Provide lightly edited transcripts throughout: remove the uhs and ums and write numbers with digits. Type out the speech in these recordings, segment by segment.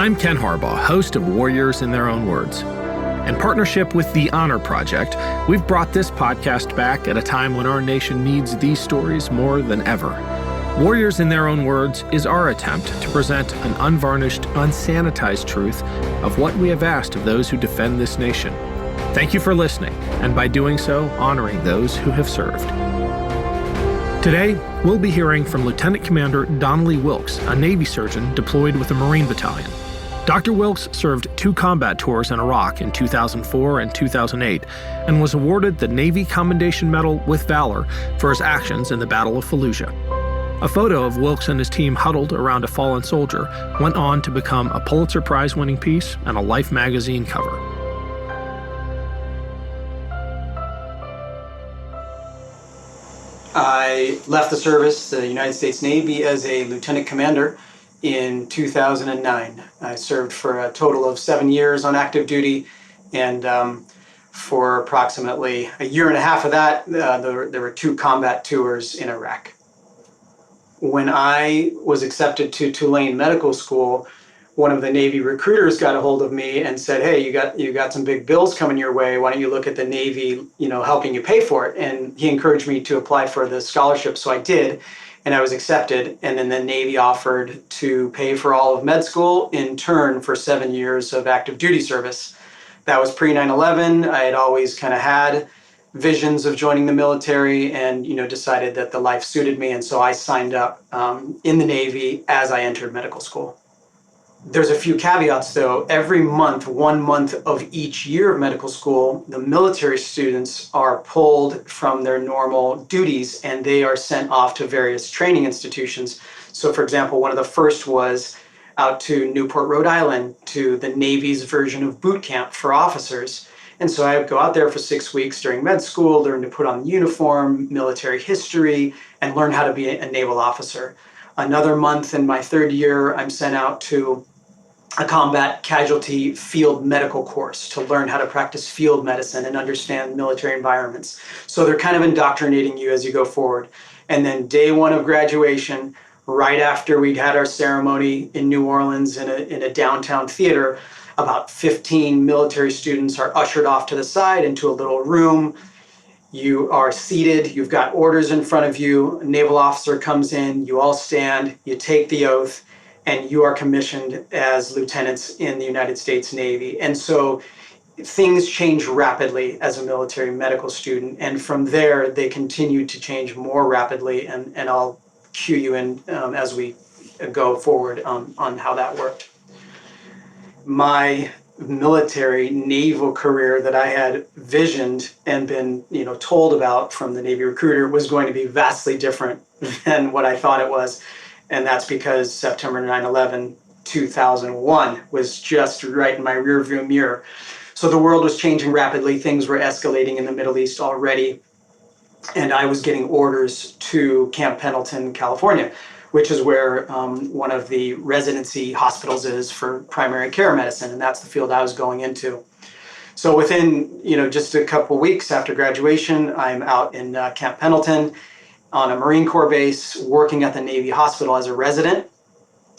I'm Ken Harbaugh, host of Warriors in Their Own Words. In partnership with the Honor Project, we've brought this podcast back at a time when our nation needs these stories more than ever. Warriors in Their Own Words is our attempt to present an unvarnished, unsanitized truth of what we have asked of those who defend this nation. Thank you for listening, and by doing so, honoring those who have served. Today, we'll be hearing from Lieutenant Commander Donnelly Wilkes, a Navy surgeon deployed with a Marine battalion. Dr. Wilkes served 2 combat tours in Iraq in 2004 and 2008 and was awarded the Navy Commendation Medal with Valor for his actions in the Battle of Fallujah. A photo of Wilkes and his team huddled around a fallen soldier went on to become a Pulitzer Prize winning piece and a Life magazine cover. I left the service, the United States Navy, as a lieutenant commander in 2009. I served for a total of 7 years on active duty, and for approximately a year and a half of that, there were 2 combat tours in Iraq. When I was accepted to Tulane Medical School, one of the Navy recruiters got a hold of me and said, "Hey, you got some big bills coming your way. Why don't you look at the Navy, helping you pay for it?" And he encouraged me to apply for the scholarship, so I did, and I was accepted. And then the Navy offered to pay for all of med school in turn for 7 years of active duty service. That was pre 9/11. I had always kind of had visions of joining the military, and decided that the life suited me, and so I signed up in the Navy as I entered medical school. There's a few caveats, though. Every month, 1 month of each year of medical school, the military students are pulled from their normal duties and they are sent off to various training institutions. So, for example, one of the first was out to Newport, Rhode Island, to the Navy's version of boot camp for officers. And so I would go out there for 6 weeks during med school, learn to put on the uniform, military history, and learn how to be a naval officer. Another month in my 3rd year, I'm sent out to a combat casualty field medical course to learn how to practice field medicine and understand military environments. So they're kind of indoctrinating you as you go forward. And then day 1 of graduation, right after we'd had our ceremony in New Orleans in a downtown theater, about 15 military students are ushered off to the side into a little room. You are seated, you've got orders in front of you, a naval officer comes in, you all stand, you take the oath, and you are commissioned as lieutenants in the United States Navy. And so things change rapidly as a military medical student. And from there, they continue to change more rapidly. And I'll cue you in as we go forward on how that worked. My military naval career that I had visioned and been told about from the Navy recruiter was going to be vastly different than what I thought it was. And that's because September 9/11, 2001 was just right in my rearview mirror. So the world was changing rapidly. Things were escalating in the Middle East already. And I was getting orders to Camp Pendleton, California, which is where one of the residency hospitals is for primary care medicine. And that's the field I was going into. So within, just a couple weeks after graduation, I'm out in Camp Pendleton on a Marine Corps base, working at the Navy hospital as a resident.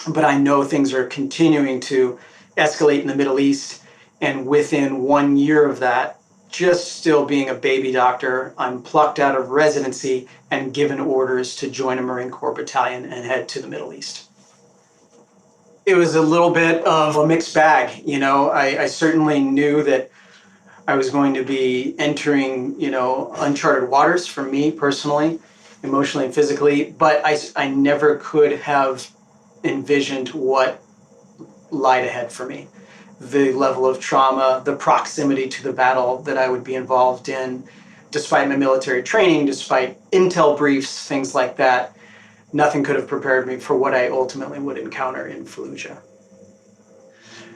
But I know things are continuing to escalate in the Middle East. And within 1 year of that, just still being a baby doctor, I'm plucked out of residency and given orders to join a Marine Corps battalion and head to the Middle East. It was a little bit of a mixed bag. I certainly knew that I was going to be entering, uncharted waters for me personally, emotionally and physically, but I never could have envisioned what lied ahead for me. The level of trauma, the proximity to the battle that I would be involved in, despite my military training, despite intel briefs, things like that, nothing could have prepared me for what I ultimately would encounter in Fallujah.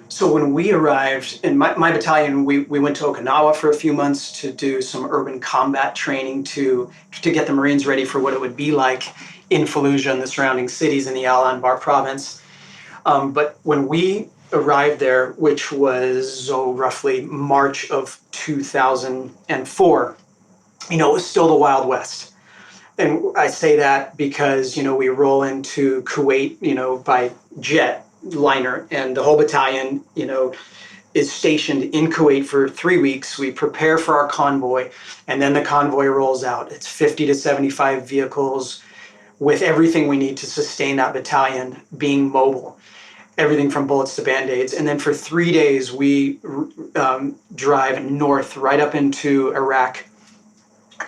So when we arrived in my battalion, we went to Okinawa for a few months to do some urban combat training to get the Marines ready for what it would be like in Fallujah and the surrounding cities in the Al Anbar province. But when we arrived there, which was roughly March of 2004, it was still the Wild West. And I say that because, we roll into Kuwait, by jet liner, and the whole battalion, is stationed in Kuwait for 3 weeks. We prepare for our convoy, and then the convoy rolls out. It's 50 to 75 vehicles with everything we need to sustain that battalion being mobile, everything from bullets to Band-Aids. And then for 3 days, we drive north right up into Iraq.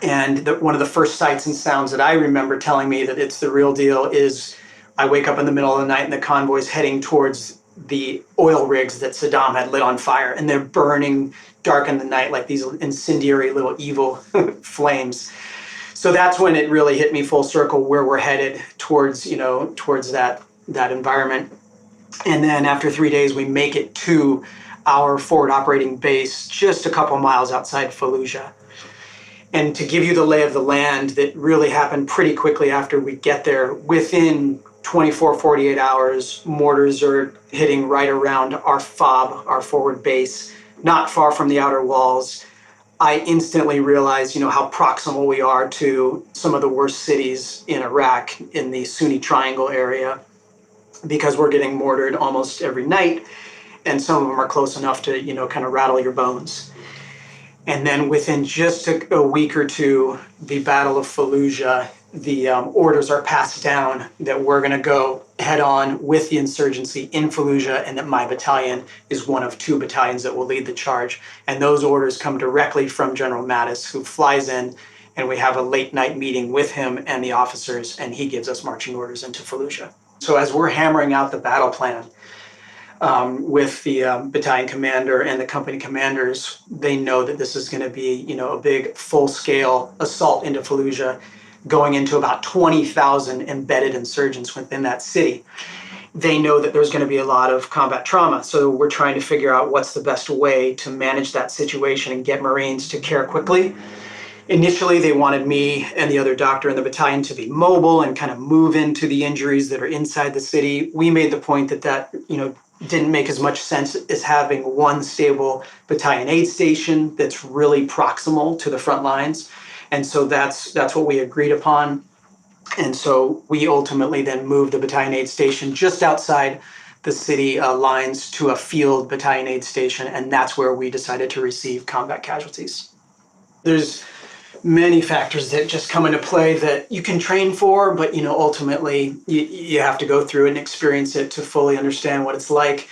And one of the first sights and sounds that I remember telling me that it's the real deal is I wake up in the middle of the night and the convoy's heading towards the oil rigs that Saddam had lit on fire, and they're burning dark in the night like these incendiary little evil flames. So that's when it really hit me full circle where we're headed towards that environment. And then after 3 days, we make it to our forward operating base just a couple miles outside Fallujah. And to give you the lay of the land, that really happened pretty quickly after we get there. Within 24, 48 hours, mortars are hitting right around our FOB, our forward base, not far from the outer walls. I instantly realized, how proximal we are to some of the worst cities in Iraq, in the Sunni Triangle area, because we're getting mortared almost every night, and some of them are close enough to, kind of rattle your bones. And then within just a week or two, the Battle of Fallujah, the orders are passed down that we're going to go head on with the insurgency in Fallujah, and that my battalion is one of 2 battalions that will lead the charge. And those orders come directly from General Mattis, who flies in, and we have a late night meeting with him and the officers, and he gives us marching orders into Fallujah. So as we're hammering out the battle plan, with the battalion commander and the company commanders, they know that this is going to be, a big full-scale assault into Fallujah, going into about 20,000 embedded insurgents within that city. They know that there's going to be a lot of combat trauma, so we're trying to figure out what's the best way to manage that situation and get Marines to care quickly. Initially, they wanted me and the other doctor in the battalion to be mobile and kind of move into the injuries that are inside the city. We made the point that didn't make as much sense as having one stable battalion aid station that's really proximal to the front lines. And so that's what we agreed upon. And so we ultimately then moved the battalion aid station just outside the city lines to a field battalion aid station, and that's where we decided to receive combat casualties. There's many factors that just come into play that you can train for, but ultimately you have to go through and experience it to fully understand what it's like.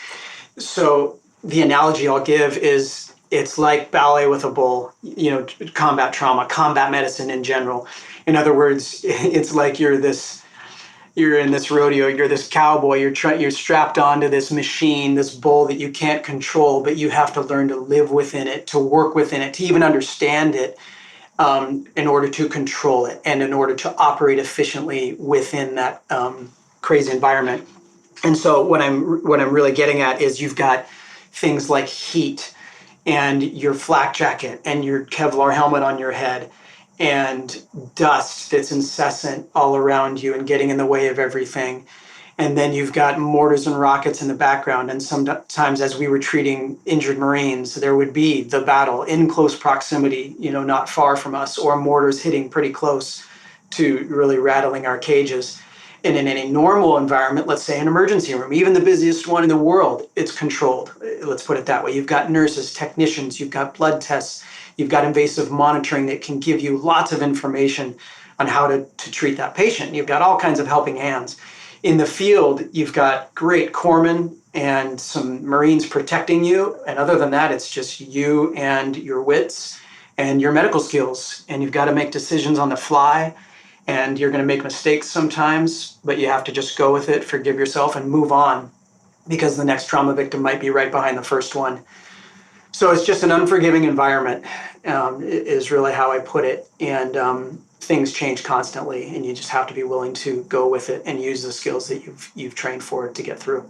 So the analogy I'll give is it's like ballet with a bull, combat trauma, combat medicine in general. In other words, it's like you're in this rodeo, you're this cowboy, you're strapped onto this machine, this bull that you can't control, but you have to learn to live within it, to work within it, to even understand it, in order to control it and in order to operate efficiently within that crazy environment. And so what I'm really getting at is you've got things like heat and your flak jacket and your Kevlar helmet on your head and dust that's incessant all around you and getting in the way of everything. And then you've got mortars and rockets in the background. And sometimes as we were treating injured Marines, there would be the battle in close proximity, not far from us, or mortars hitting pretty close to really rattling our cages. And in any normal environment, let's say an emergency room, even the busiest one in the world, it's controlled. Let's put it that way. You've got nurses, technicians, you've got blood tests, you've got invasive monitoring that can give you lots of information on how to treat that patient. You've got all kinds of helping hands. In the field, you've got great corpsmen and some Marines protecting you. And other than that, it's just you and your wits and your medical skills. And you've got to make decisions on the fly. And you're going to make mistakes sometimes, but you have to just go with it, forgive yourself, and move on, because the next trauma victim might be right behind the first one. So it's just an unforgiving environment, is really how I put it. And things change constantly, and you just have to be willing to go with it and use the skills that you've trained for to get through.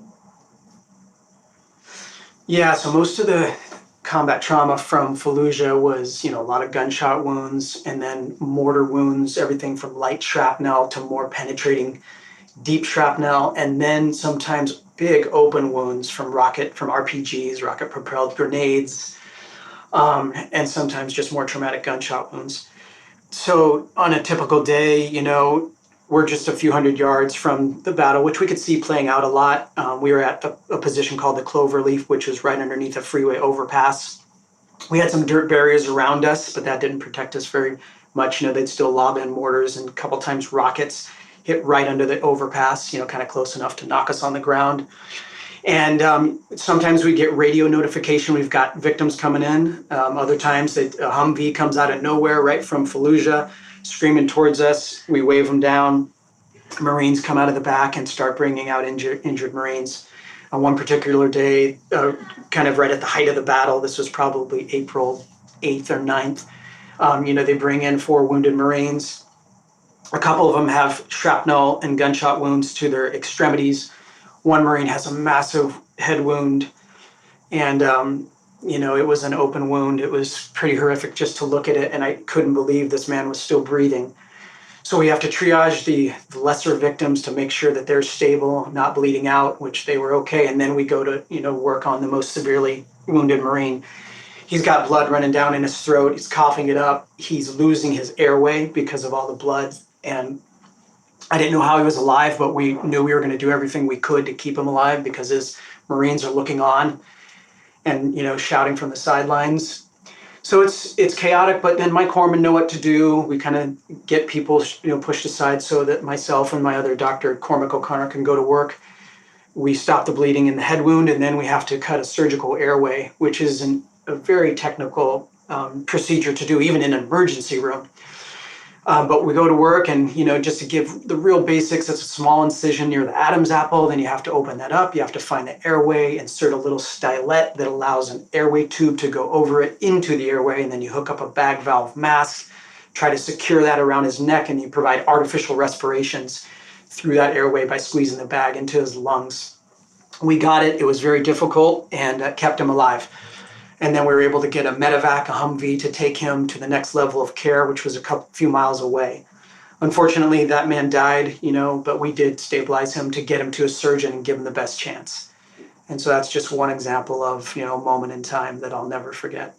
Yeah, so most of the combat trauma from Fallujah was, a lot of gunshot wounds and then mortar wounds, everything from light shrapnel to more penetrating deep shrapnel, and then sometimes big open wounds from RPGs, rocket propelled grenades, and sometimes just more traumatic gunshot wounds. So on a typical day, we're just a few hundred yards from the battle, which we could see playing out a lot. We were at a position called the Cloverleaf, which was right underneath a freeway overpass. We had some dirt barriers around us, but that didn't protect us very much. They'd still lob in mortars, and a couple times rockets hit right under the overpass, kind of close enough to knock us on the ground. And sometimes we get radio notification we've got victims coming in. Other times a Humvee comes out of nowhere right from Fallujah, screaming towards us. We wave them down. Marines come out of the back and start bringing out injured Marines. On one particular day, kind of right at the height of the battle, this was probably April 8th or 9th, they bring in 4 wounded Marines. A couple of them have shrapnel and gunshot wounds to their extremities. One Marine has a massive head wound, and it was an open wound. It was pretty horrific just to look at it, and I couldn't believe this man was still breathing. So we have to triage the lesser victims to make sure that they're stable, not bleeding out, which they were okay, and then we go to work on the most severely wounded Marine. He's got blood running down in his throat. He's coughing it up. He's losing his airway because of all the blood, and I didn't know how he was alive, but we knew we were going to do everything we could to keep him alive because his Marines are looking on and, shouting from the sidelines. So it's chaotic, but then my corpsmen know what to do. We kind of get people, pushed aside so that myself and my other doctor, Cormac O'Connor, can go to work. We stop the bleeding in the head wound, and then we have to cut a surgical airway, which is a very technical procedure to do, even in an emergency room. But we go to work, and just to give the real basics, it's a small incision near the Adam's apple. Then you have to open that up. You have to find the airway, insert a little stylet that allows an airway tube to go over it into the airway, and then you hook up a bag valve mask, try to secure that around his neck, and you provide artificial respirations through that airway by squeezing the bag into his lungs. We got it. It was very difficult, and kept him alive. And then we were able to get a medevac, a Humvee, to take him to the next level of care, which was a few miles away. Unfortunately, that man died, but we did stabilize him to get him to a surgeon and give him the best chance. And so that's just one example of, a moment in time that I'll never forget.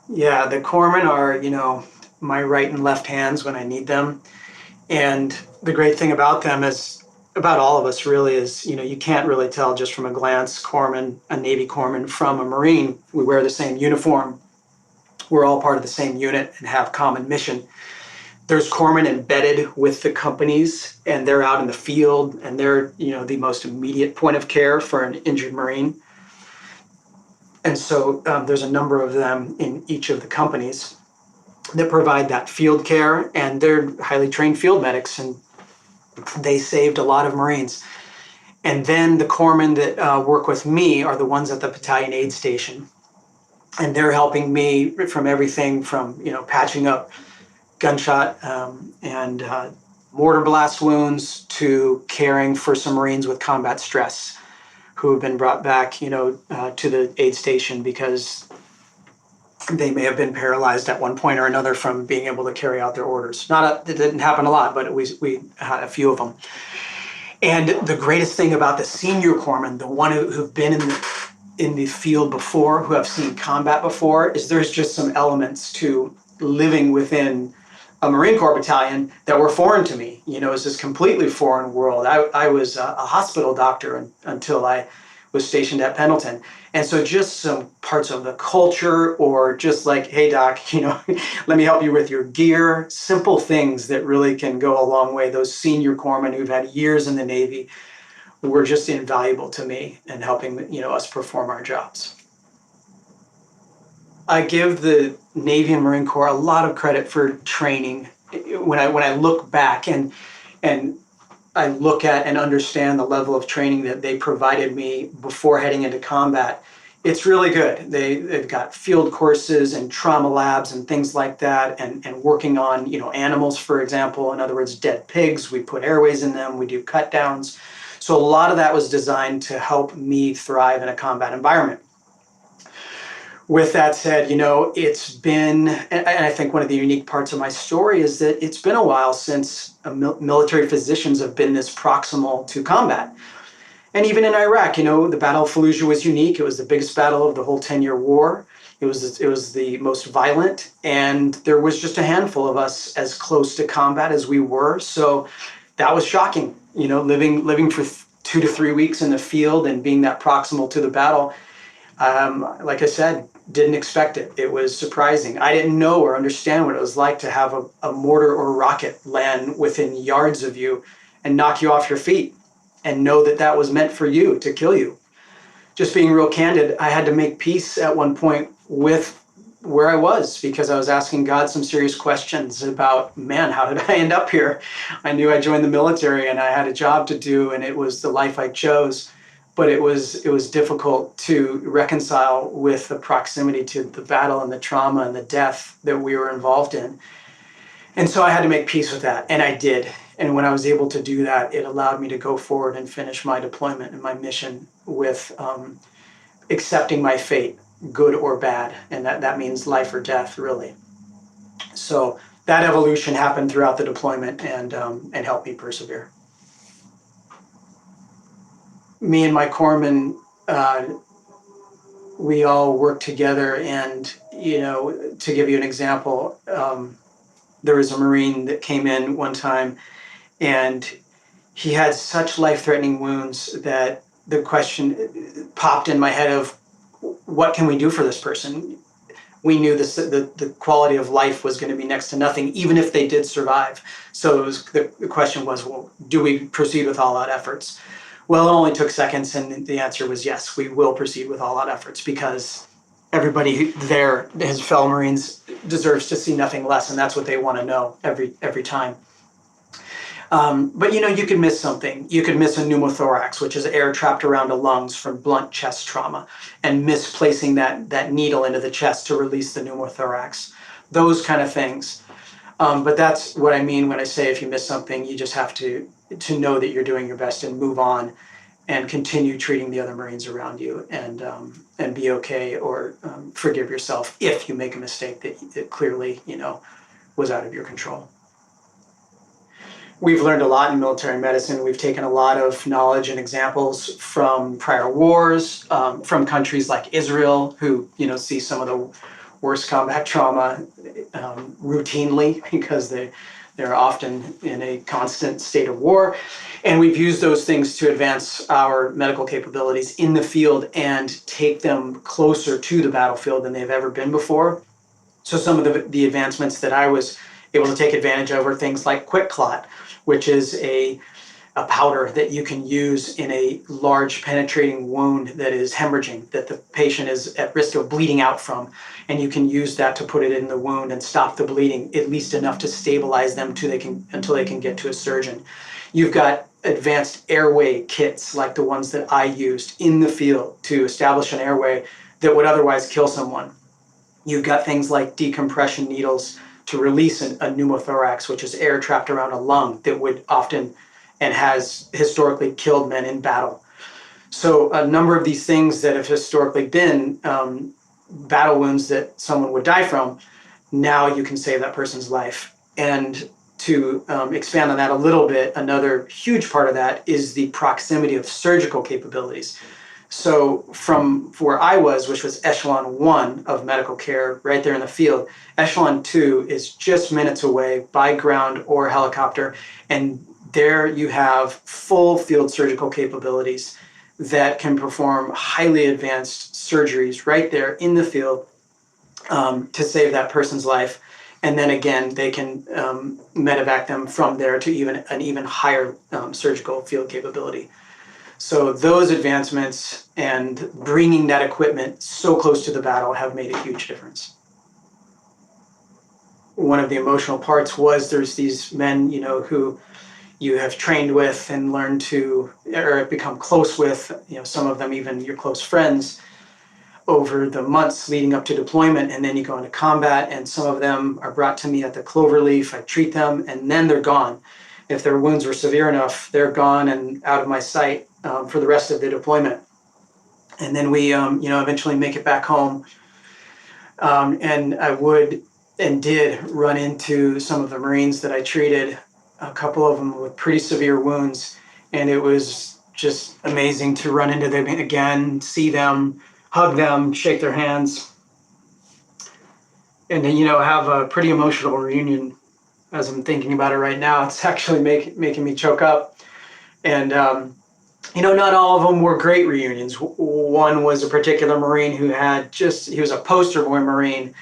Yeah, the corpsmen are, my right and left hands when I need them. And the great thing about them is, about all of us really, is, you can't really tell just from a glance, a Navy corpsman from a Marine. We wear the same uniform. We're all part of the same unit and have common mission. There's corpsmen embedded with the companies, and they're out in the field, and they're, the most immediate point of care for an injured Marine. And so there's a number of them in each of the companies that provide that field care, and they're highly trained field medics, and they saved a lot of Marines. And then the corpsmen that work with me are the ones at the battalion aid station. And they're helping me from everything from, patching up gunshot and mortar blast wounds to caring for some Marines with combat stress who have been brought back, to the aid station because they may have been paralyzed at one point or another from being able to carry out their orders. It didn't happen a lot, but we had a few of them. And the greatest thing about the senior corpsmen, the one who've been in the field before, who have seen combat before, is there's just some elements to living within a Marine Corps battalion that were foreign to me. It's this completely foreign world. I was a hospital doctor until I was stationed at Pendleton. And so just some parts of the culture, or just like, hey doc, let me help you with your gear, simple things that really can go a long way. Those senior corpsmen who've had years in the Navy were just invaluable to me in helping, us perform our jobs. I give the Navy and Marine Corps a lot of credit for training. When I look back and I look at and understand the level of training that they provided me before heading into combat, it's really good. They've got field courses and trauma labs and things like that, and working on, animals, for example. In other words, dead pigs, we put airways in them, we do cut downs. So a lot of that was designed to help me thrive in a combat environment. With that said, it's been, and I think one of the unique parts of my story is that it's been a while since military physicians have been this proximal to combat. And even in Iraq, the Battle of Fallujah was unique. It was the biggest battle of the whole 10-year war. It was the most violent, and there was just a handful of us as close to combat as we were. So that was shocking, living for 2 to 3 weeks in the field and being that proximal to the battle. Like I said, didn't expect it. It was surprising. I didn't know or understand what it was like to have a mortar or rocket land within yards of you and knock you off your feet, and know that that was meant for you, to kill you. Just being real candid, I had to make peace at one point with where I was, because I was asking God some serious questions about, man, how did I end up here? I knew I joined the military and I had a job to do, and it was the life I chose. But it was difficult to reconcile with the proximity to the battle and the trauma and the death that we were involved in. And so I had to make peace with that, and I did. And when I was able to do that, it allowed me to go forward and finish my deployment and my mission with accepting my fate, good or bad. And that means life or death, really. So that evolution happened throughout the deployment and helped me persevere. Me and my corpsman, we all worked together, and to give you an example, there was a Marine that came in one time, and he had such life-threatening wounds that the question popped in my head of, what can we do for this person? We knew the quality of life was going to be next to nothing, even if they did survive. So the question was, well, do we proceed with all-out efforts? Well, it only took seconds, and the answer was yes, we will proceed with all-out efforts, because everybody there, his fellow Marines, deserves to see nothing less, and that's what they want to know every time. But you could miss something. You could miss a pneumothorax, which is air trapped around the lungs from blunt chest trauma, and misplacing that needle into the chest to release the pneumothorax. Those kind of things. But that's what I mean when I say if you miss something, you just have to know that you're doing your best and move on and continue treating the other Marines around you, and be okay, or forgive yourself if you make a mistake that clearly, was out of your control. We've learned a lot in military medicine. We've taken a lot of knowledge and examples from prior wars, from countries like Israel, who see some of the worst combat trauma routinely, because they're often in a constant state of war. And we've used those things to advance our medical capabilities in the field and take them closer to the battlefield than they've ever been before. So some of the advancements that I was able to take advantage of are things like Quick Clot, which is a powder that you can use in a large penetrating wound that is hemorrhaging, that the patient is at risk of bleeding out from. And you can use that to put it in the wound and stop the bleeding, at least enough to stabilize them until they can get to a surgeon. You've got advanced airway kits like the ones that I used in the field to establish an airway that would otherwise kill someone. You've got things like decompression needles to release a pneumothorax, which is air trapped around a lung that would often and has historically killed men in battle. So a number of these things that have historically been battle wounds that someone would die from, now you can save that person's life. And to expand on that a little bit, another huge part of that is the proximity of surgical capabilities. So from where I was, which was Echelon 1 of medical care right there in the field, Echelon 2 is just minutes away by ground or helicopter. And there you have full field surgical capabilities that can perform highly advanced surgeries right there in the field to save that person's life. And then again, they can medevac them from there to an even higher surgical field capability. So those advancements and bringing that equipment so close to the battle have made a huge difference. One of the emotional parts was there's these men, who you have trained with and learned to, or become close with, some of them even your close friends over the months leading up to deployment, and then you go into combat, and some of them are brought to me at the Cloverleaf. I treat them, and then they're gone. If their wounds were severe enough, they're gone and out of my sight for the rest of the deployment. And then we, eventually make it back home. And I would and did run into some of the Marines that I treated, a couple of them with pretty severe wounds. And it was just amazing to run into them again, see them, hug them, shake their hands, and then, have a pretty emotional reunion. As I'm thinking about it right now, it's actually making me choke up. And, not all of them were great reunions. One was a particular Marine who he was a poster boy Marine.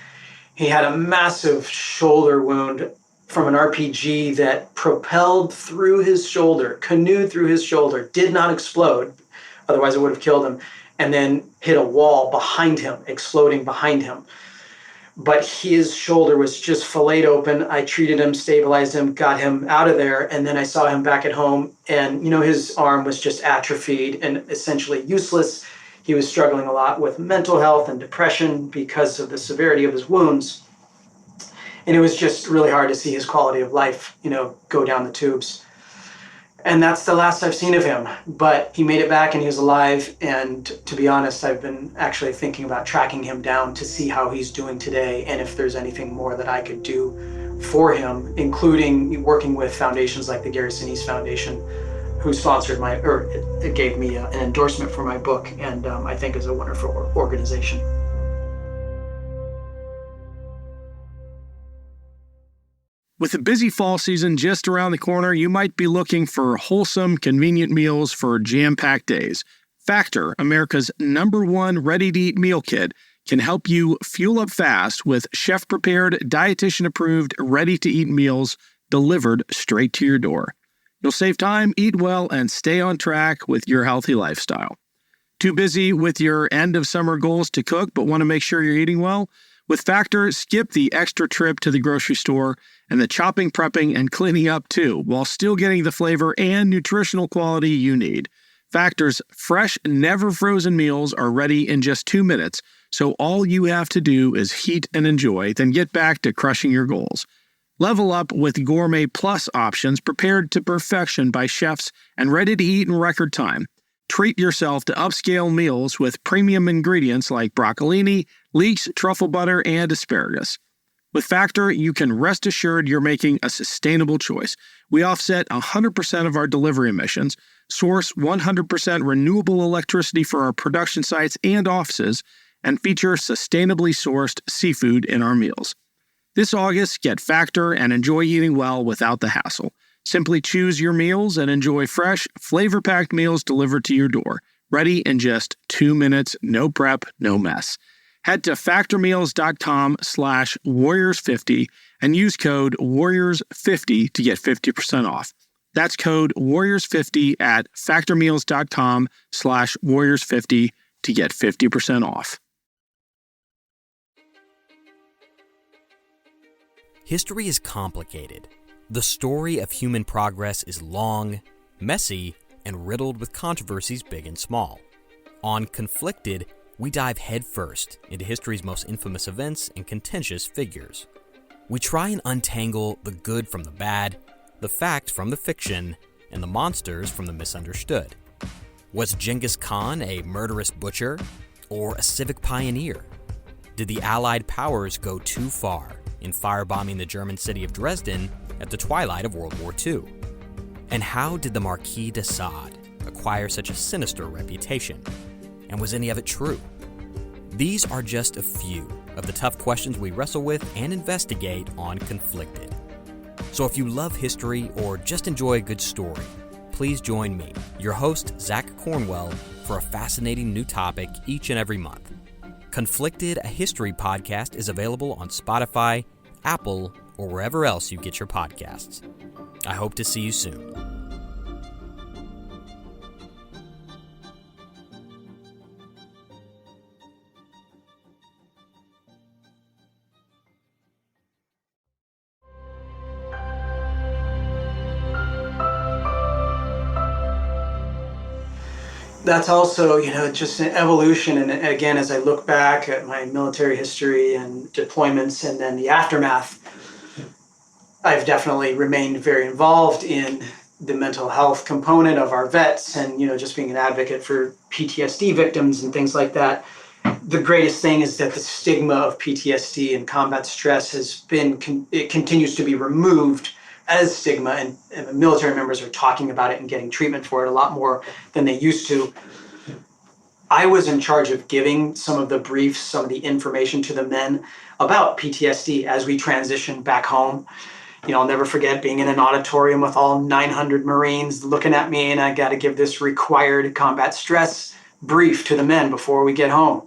He had a massive shoulder wound from an RPG that propelled through his shoulder, canoed through his shoulder, did not explode, otherwise it would have killed him, and then hit a wall behind him, exploding behind him. But his shoulder was just filleted open. I treated him, stabilized him, got him out of there, and then I saw him back at home, and his arm was just atrophied and essentially useless. He was struggling a lot with mental health and depression because of the severity of his wounds. And it was just really hard to see his quality of life, go down the tubes. And that's the last I've seen of him. But he made it back and he was alive. And to be honest, I've been actually thinking about tracking him down to see how he's doing today and if there's anything more that I could do for him, including working with foundations like the Gary Sinise Foundation, who sponsored it gave me an endorsement for my book, and I think is a wonderful organization. With the busy fall season just around the corner, you might be looking for wholesome, convenient meals for jam-packed days. Factor, America's #1 ready-to-eat meal kit, can help you fuel up fast with chef-prepared, dietitian-approved, ready-to-eat meals delivered straight to your door. You'll save time, eat well, and stay on track with your healthy lifestyle. Too busy with your end-of-summer goals to cook but want to make sure you're eating well? With Factor, skip the extra trip to the grocery store and the chopping, prepping, and cleaning up too, while still getting the flavor and nutritional quality you need. Factor's fresh, never-frozen meals are ready in just 2 minutes, so all you have to do is heat and enjoy, then get back to crushing your goals. Level up with Gourmet Plus options prepared to perfection by chefs and ready to eat in record time. Treat yourself to upscale meals with premium ingredients like broccolini, leeks, truffle butter, and asparagus. With Factor, you can rest assured you're making a sustainable choice. We offset 100% of our delivery emissions, source 100% renewable electricity for our production sites and offices, and feature sustainably sourced seafood in our meals. This August, get Factor and enjoy eating well without the hassle. Simply choose your meals and enjoy fresh, flavor-packed meals delivered to your door. Ready in just 2 minutes, no prep, no mess. Head to factormeals.com/warriors50 and use code warriors50 to get 50% off. That's code warriors50 at factormeals.com/warriors50 to get 50% off. History is complicated. The story of human progress is long, messy, and riddled with controversies big and small. On Conflicted, we dive headfirst into history's most infamous events and contentious figures. We try and untangle the good from the bad, the fact from the fiction, and the monsters from the misunderstood. Was Genghis Khan a murderous butcher or a civic pioneer? Did the Allied powers go too far in firebombing the German city of Dresden at the twilight of World War II? And how did the Marquis de Sade acquire such a sinister reputation? And was any of it true? These are just a few of the tough questions we wrestle with and investigate on Conflicted. So if you love history or just enjoy a good story, please join me, your host, Zach Cornwell, for a fascinating new topic each and every month. Conflicted, a history podcast, is available on Spotify, Apple, or wherever else you get your podcasts. I hope to see you soon. That's also, just an evolution. And again, as I look back at my military history and deployments and then the aftermath, I've definitely remained very involved in the mental health component of our vets and, just being an advocate for PTSD victims and things like that. The greatest thing is that the stigma of PTSD and combat stress it continues to be removed as stigma, and military members are talking about it and getting treatment for it a lot more than they used to. I was in charge of giving some of the briefs, some of the information to the men about PTSD as we transitioned back home. I'll never forget being in an auditorium with all 900 Marines looking at me, and I got to give this required combat stress brief to the men before we get home.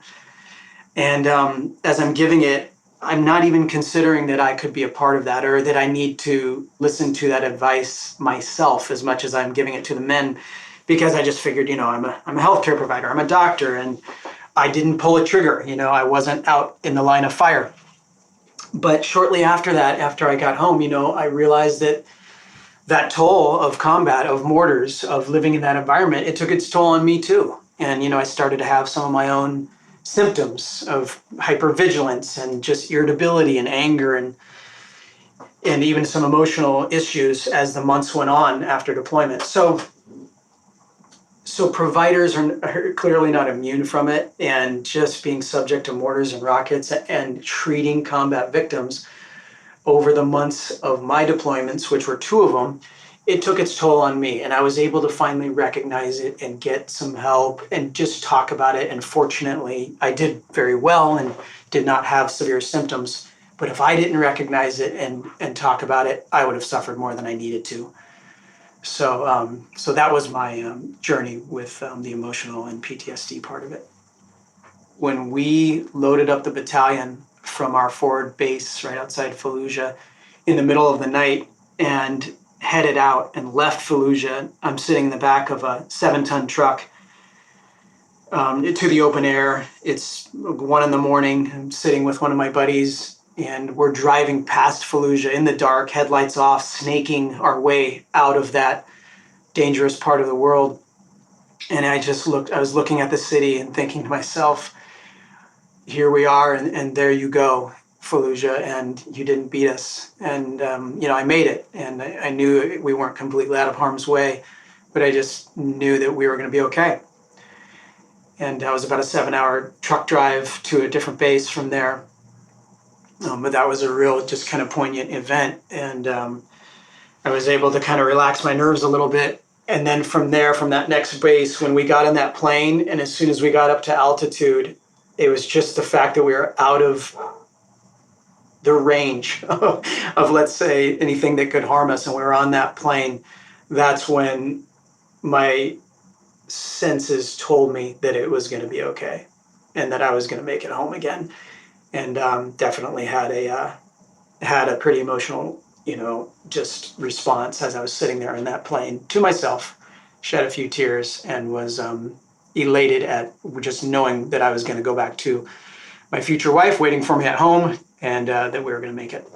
And as I'm giving it, I'm not even considering that I could be a part of that or that I need to listen to that advice myself as much as I'm giving it to the men, because I just figured, I'm a healthcare provider, I'm a doctor, and I didn't pull a trigger. I wasn't out in the line of fire. But shortly after that, after I got home, I realized that toll of combat, of mortars, of living in that environment, it took its toll on me too. And, I started to have some of my own symptoms of hypervigilance and just irritability and anger and even some emotional issues as the months went on after deployment. So providers are clearly not immune from it, and just being subject to mortars and rockets and treating combat victims over the months of my deployments, which were 2 of them, it took its toll on me. And I was able to finally recognize it and get some help and just talk about it. And fortunately, I did very well and did not have severe symptoms. But if I didn't recognize it and talk about it, I would have suffered more than I needed to. So that was my journey with the emotional and PTSD part of it. When we loaded up the battalion from our forward base right outside Fallujah in the middle of the night and headed out and left Fallujah, I'm sitting in the back of a 7-ton truck to the open air. It's 1 a.m. I'm sitting with one of my buddies, and we're driving past Fallujah in the dark, headlights off, snaking our way out of that dangerous part of the world. And I was looking at the city and thinking to myself, here we are, and there you go, Fallujah, and you didn't beat us. And, I made it, and I knew we weren't completely out of harm's way, but I just knew that we were going to be okay. And that was about a 7-hour truck drive to a different base from there. But that was a real just kind of poignant event. And I was able to kind of relax my nerves a little bit. And then from there, from that next base, when we got in that plane, and as soon as we got up to altitude, it was just the fact that we were out of the range of, let's say, anything that could harm us, and we were on that plane. That's when my senses told me that it was going to be okay and that I was going to make it home again. And definitely had a pretty emotional, just response as I was sitting there in that plane to myself, shed a few tears, and was elated at just knowing that I was going to go back to my future wife waiting for me at home, and that we were going to make it.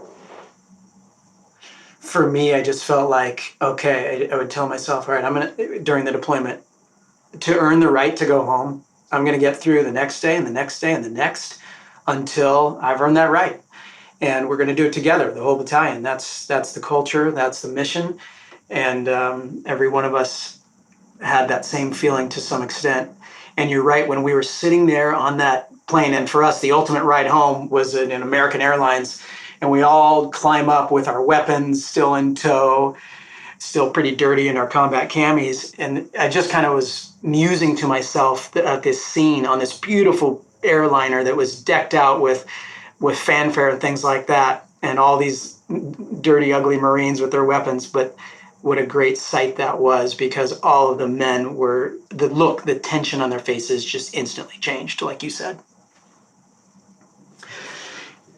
For me, I just felt like, okay, I would tell myself, all right, during the deployment, to earn the right to go home, I'm going to get through the next day and the next day and the next until I've earned that right. And we're going to do it together, the whole battalion. That's the culture, that's the mission. And every one of us had that same feeling to some extent. And you're right, when we were sitting there on that plane, and for us, the ultimate ride home was in American Airlines, and we all climb up with our weapons still in tow, still pretty dirty in our combat camis. And I just kind of was musing to myself at this scene on this beautiful airliner that was decked out with fanfare and things like that, and all these dirty, ugly Marines with their weapons. But what a great sight that was, because all of the men were, the tension on their faces just instantly changed, like you said.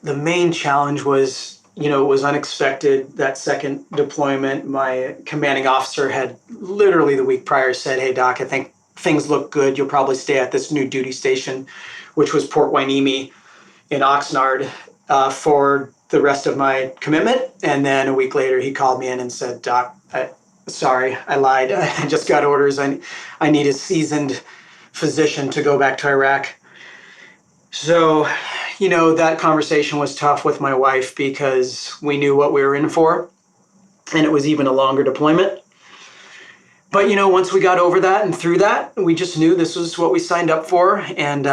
The main challenge was, it was unexpected. That second deployment, my commanding officer had literally the week prior said, hey, Doc, I think things look good. You'll probably stay at this new duty station, which was Port Hueneme in Oxnard, for the rest of my commitment. And then a week later, he called me in and said, Doc, sorry, I lied. I just got orders. I need a seasoned physician to go back to Iraq. So, that conversation was tough with my wife, because we knew what we were in for, and it was even a longer deployment. But, once we got over that and through that, we just knew this was what we signed up for. And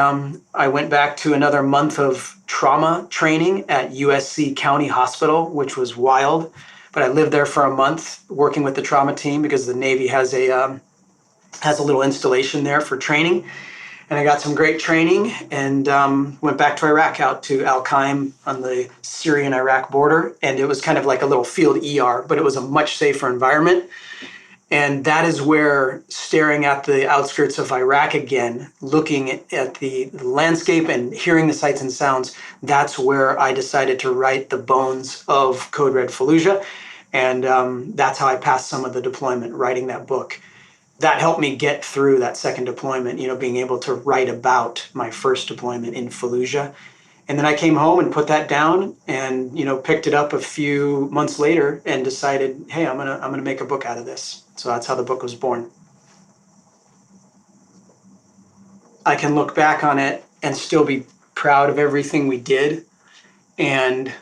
I went back to another month of trauma training at USC County Hospital, which was wild. But I lived there for a month working with the trauma team because the Navy has a little installation there for training. And I got some great training and went back to Iraq, out to Al-Qaim on the Syrian-Iraq border. And it was kind of like a little field ER, but it was a much safer environment. And that is where, staring at the outskirts of Iraq again, looking at the landscape and hearing the sights and sounds, that's where I decided to write the bones of Code Red Fallujah. And that's how I passed some of the deployment, writing that book. That helped me get through that second deployment, being able to write about my first deployment in Fallujah. And then I came home and put that down and, picked it up a few months later and decided, hey, I'm gonna make a book out of this. So that's how the book was born. I can look back on it and still be proud of everything we did. And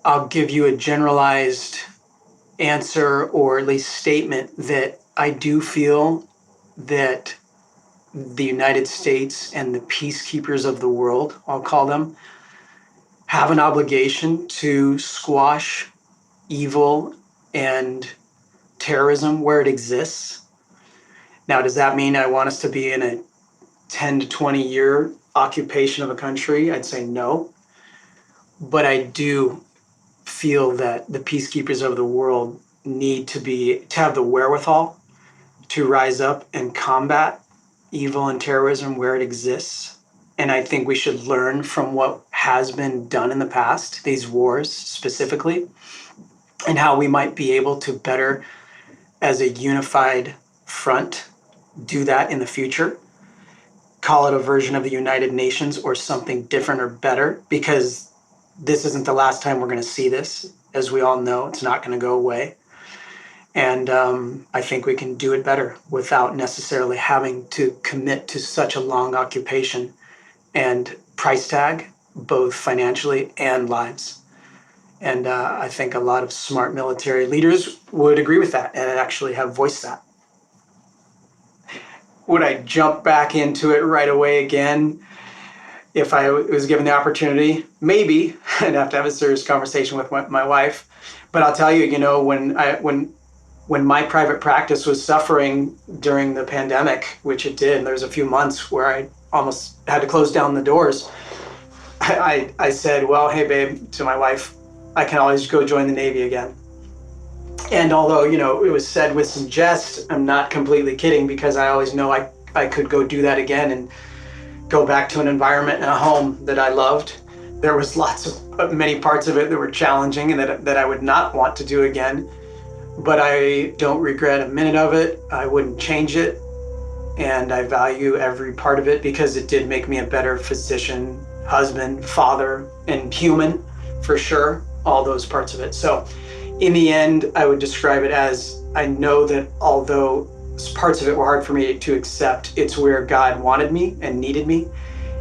I'll give you a generalized answer, or at least statement, that I do feel that the United States and the peacekeepers of the world, I'll call them, have an obligation to squash evil and terrorism where it exists. Now, does that mean I want us to be in a 10 to 20 year occupation of a country? I'd say no. But I do feel that the peacekeepers of the world need to have the wherewithal to rise up and combat evil and terrorism where it exists. And I think we should learn from what has been done in the past, these wars specifically, and how we might be able to better, as a unified front, do that in the future. Call it a version of the United Nations or something different or better, because this isn't the last time we're going to see this. As we all know, it's not going to go away. And I think we can do it better without necessarily having to commit to such a long occupation and price tag, both financially and lives. And I think a lot of smart military leaders would agree with that and actually have voiced that. Would I jump back into it right away again if I was given the opportunity? Maybe. I'd have to have a serious conversation with my wife. But I'll tell you, when my private practice was suffering during the pandemic, which it did, there was a few months where I almost had to close down the doors. I said, well, hey, babe, to my wife, I can always go join the Navy again. And although, it was said with some jest, I'm not completely kidding, because I always know I could go do that again and go back to an environment and a home that I loved. There was many parts of it that were challenging and that I would not want to do again. But I don't regret a minute of it. I wouldn't change it. And I value every part of it because it did make me a better physician, husband, father, and human, for sure, all those parts of it. So in the end, I would describe it as, I know that although parts of it were hard for me to accept, it's where God wanted me and needed me.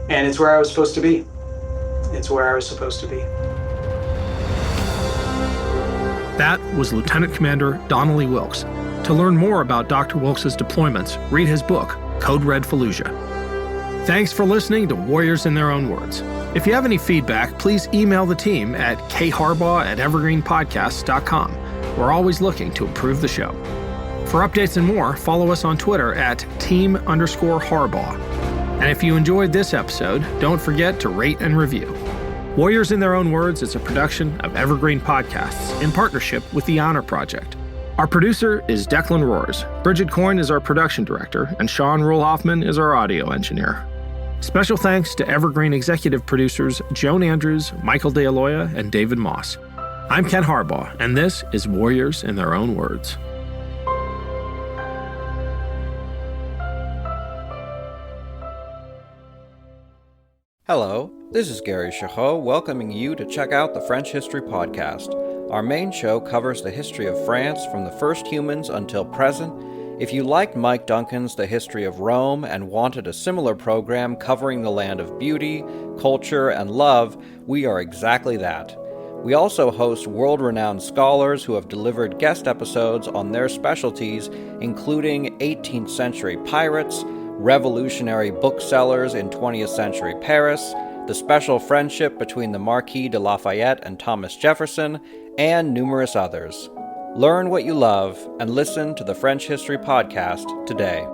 And it's where I was supposed to be. It's where I was supposed to be. That was Lieutenant Commander Donnelly Wilkes. To learn more about Dr. Wilkes' deployments, read his book, Code Red Fallujah. Thanks for listening to Warriors in Their Own Words. If you have any feedback, please email the team at kharbaugh@evergreenpodcasts.com. We're always looking to improve the show. For updates and more, follow us on Twitter at @team_Harbaugh. And if you enjoyed this episode, don't forget to rate and review. Warriors in Their Own Words is a production of Evergreen Podcasts in partnership with the Honor Project. Our producer is Declan Roars. Bridget Coyne is our production director, and Sean Rule-Hoffman is our audio engineer. Special thanks to Evergreen executive producers Joan Andrews, Michael DeAloia, and David Moss. I'm Ken Harbaugh, and this is Warriors in Their Own Words. Hello, this is Gary Chahot welcoming you to check out the French History Podcast. Our main show covers the history of France from the first humans until present. If you liked Mike Duncan's The History of Rome and wanted a similar program covering the land of beauty, culture, and love, we are exactly that. We also host world-renowned scholars who have delivered guest episodes on their specialties, including 18th century pirates, revolutionary booksellers in 20th century Paris, the special friendship between the Marquis de Lafayette and Thomas Jefferson, and numerous others. Learn what you love and listen to the French History Podcast today.